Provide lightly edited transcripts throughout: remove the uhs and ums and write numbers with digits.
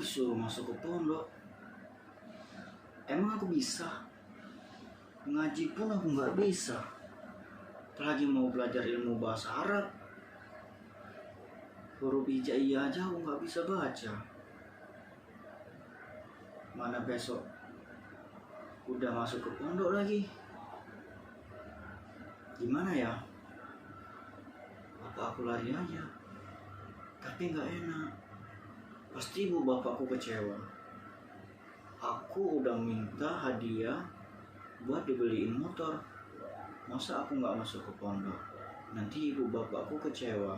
disuruh masuk ke pondok. Emang aku bisa? Ngaji pun aku nggak bisa. Apalagi mau belajar ilmu bahasa Arab. Huruf hijaiyah aja aku nggak bisa baca. Mana besok udah masuk ke pondok lagi. Gimana ya? Apa aku lari aja? Tapi nggak enak. Pasti ibu bapakku kecewa. Aku udah minta hadiah buat dibeliin motor. Masa aku nggak masuk ke pondok? Nanti ibu bapakku kecewa.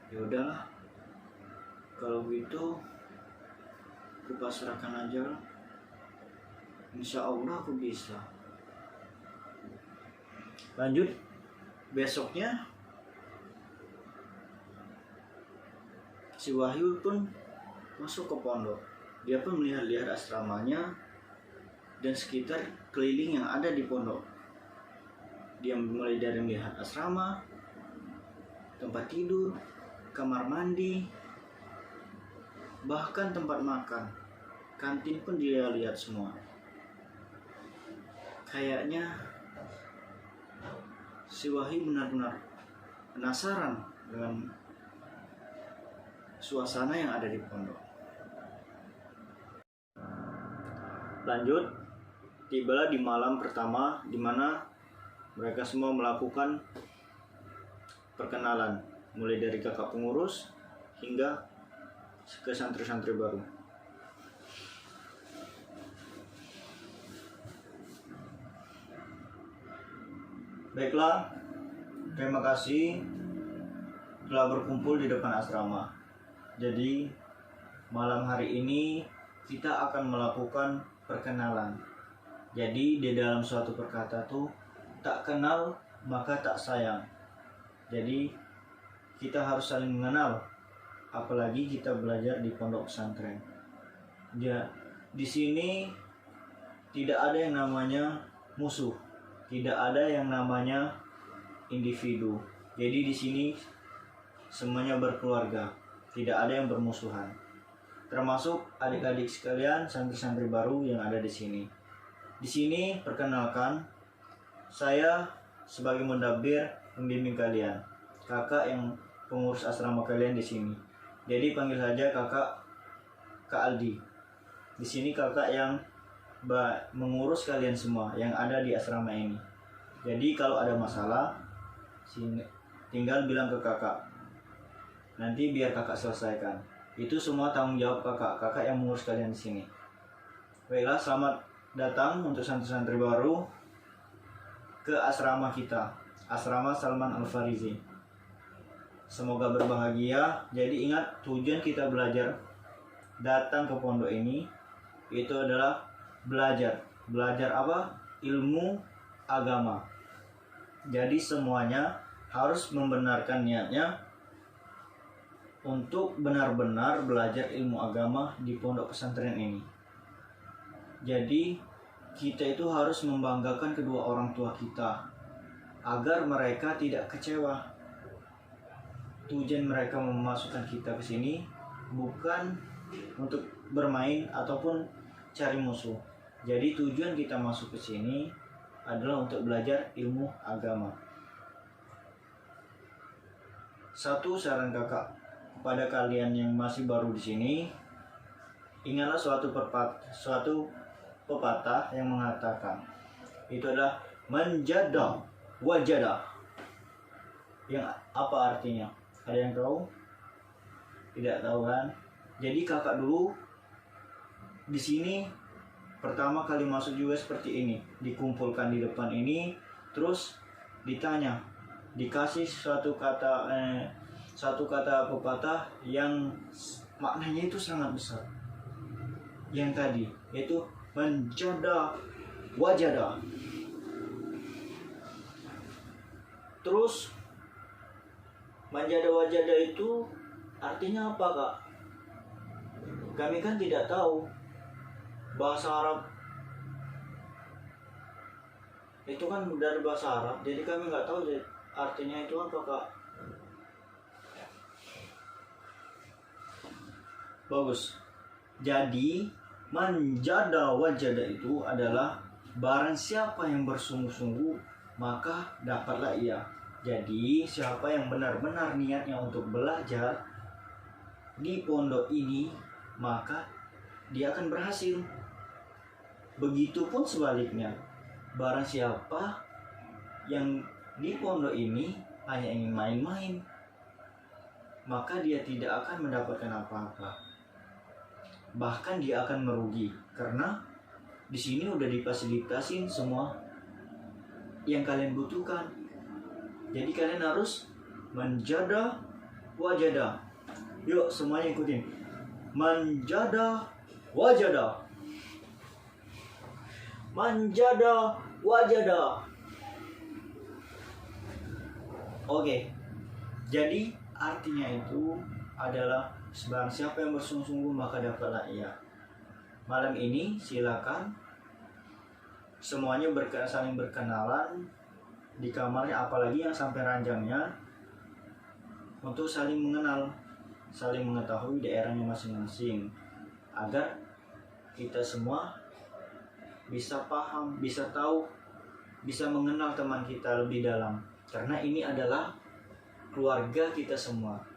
Ya udahlah. Kalau gitu, aku pasrahkan aja lah. Insya Allah aku bisa. Lanjut. Besoknya si Wahyu pun masuk ke pondok. Dia pun melihat-lihat asramanya dan sekitar keliling yang ada di pondok. Dia mulai dari melihat asrama, tempat tidur, kamar mandi, bahkan tempat makan, kantin pun dia lihat semua. Kayaknya si Wahyu benar-benar penasaran dengan suasana yang ada di pondok. Lanjut, tibalah di malam pertama di mana mereka semua melakukan perkenalan, mulai dari kakak pengurus hingga ke santri-santri baru. Baiklah, terima kasih telah berkumpul di depan asrama. Jadi malam hari ini kita akan melakukan perkenalan. Jadi di dalam suatu perkata tuh tak kenal maka tak sayang. Jadi kita harus saling mengenal, apalagi kita belajar di pondok pesantren. Ya, di sini tidak ada yang namanya musuh, tidak ada yang namanya individu. Jadi di sini semuanya berkeluarga, tidak ada yang bermusuhan. Termasuk adik-adik sekalian, santri-santri baru yang ada di sini. Di sini perkenalkan, saya sebagai mendabir pembimbing kalian, kakak yang pengurus asrama kalian di sini. Jadi panggil saja kakak Kak Aldi. Di sini kakak yang mengurus kalian semua yang ada di asrama ini. Jadi kalau ada masalah, tinggal bilang ke kakak. Nanti biar kakak selesaikan. Itu semua tanggung jawab kakak. Kakak yang mengurus kalian di sini. Baiklah, selamat datang untuk santri-santri baru ke asrama kita, asrama Salman Al-Farizi. Semoga berbahagia. Jadi ingat, tujuan kita belajar datang ke pondok ini itu adalah belajar. Belajar apa? Ilmu agama. Jadi semuanya harus membenarkan niatnya untuk benar-benar belajar ilmu agama di pondok pesantren ini. Jadi kita itu harus membanggakan kedua orang tua kita agar mereka tidak kecewa. Tujuan mereka memasukkan kita ke sini bukan untuk bermain ataupun cari musuh. Jadi tujuan kita masuk ke sini adalah untuk belajar ilmu agama. Satu saran kakak kepada kalian yang masih baru di sini, ingatlah suatu pepatah yang mengatakan itu adalah menjada wajadah. Yang apa artinya? Ada yang tahu? Tidak tahu kan? Jadi kakak dulu di sini pertama kali masuk juga seperti ini, dikumpulkan di depan ini, terus ditanya, dikasih satu kata pepatah yang maknanya itu sangat besar. Yang tadi yaitu menjada wajadah. Terus menjada wajadah itu artinya apa, Kak? Kami kan tidak tahu bahasa Arab. Itu kan dari bahasa Arab, jadi kami nggak tahu artinya itu apa, Kak. Bagus. Jadi manjada wajada itu adalah barang siapa yang bersungguh-sungguh maka dapatlah ia. Jadi siapa yang benar-benar niatnya untuk belajar di pondok ini maka dia akan berhasil. Begitupun sebaliknya, barang siapa yang di pondok ini hanya ingin main-main maka dia tidak akan mendapatkan apa-apa. Bahkan dia akan merugi karena di sini udah difasilitasin semua yang kalian butuhkan. Jadi kalian harus manjada wajada. Yuk semuanya ikutin. Manjada wajada. Manjada wajada. Oke. Jadi artinya itu adalah barang siapa yang bersungguh-sungguh maka dapatlah ia. Malam ini silakan semuanya saling berkenalan di kamarnya, apalagi yang sampai ranjangnya, untuk saling mengenal, saling mengetahui daerahnya masing-masing, agar kita semua bisa paham, bisa tahu, bisa mengenal teman kita lebih dalam. Karena ini adalah keluarga kita semua.